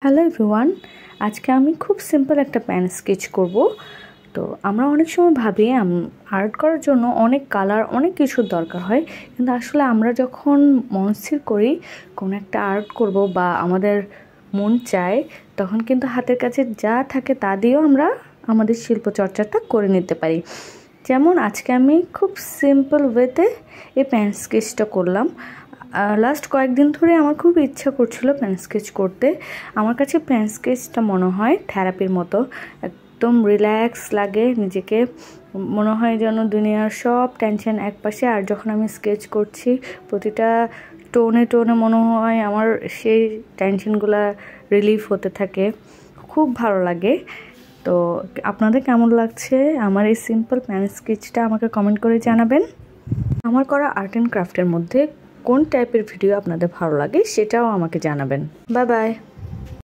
Hello everyone, আজকে আমি খুব সিম্পল একটা প্যান স্কেচ করব। তো আমরা অনেক সময় ভাবি আর্ট করার জন্য অনেক কালার অনেক কিছুর দরকার হয়, কিন্তু আসলে আমরা যখন মনস্থির করি কোনো একটা আর্ট করব বা আমাদের মন চায়, তখন কিন্তু হাতের কাছে যা থাকে তা দিয়েও আমরা আমাদের শিল্পচর্চাটা করে নিতে পারি। যেমন আজকে আমি খুব সিম্পল ওয়েতে এই প্যান স্কেচটা করলাম। লাস্ট কয়েকদিন ধরে আমার খুব ইচ্ছা করছিল পেন স্কেচ করতে। আমার কাছে পেন স্কেচটা মনে হয় থেরাপির মতো, একদম রিল্যাক্স লাগে নিজেকে, মনে হয় যেন দুনিয়ার সব টেনশন একপাশে। আর যখন আমি স্কেচ করছি প্রতিটা টোনে টোনে মনে হয় আমার সেই টেনশনগুলো রিলিফ হতে থাকে, খুব ভালো লাগে। তো আপনাদের কেমন লাগছে আমার এই সিম্পল পেন স্কেচটা আমাকে কমেন্ট করে জানাবেন। আমার করা আর্ট অ্যান্ড ক্রাফটের মধ্যে কোন টাইপের ভিডিও আপনাদের ভালো লাগে সেটাও আমাকে জানাবেন। Bye bye.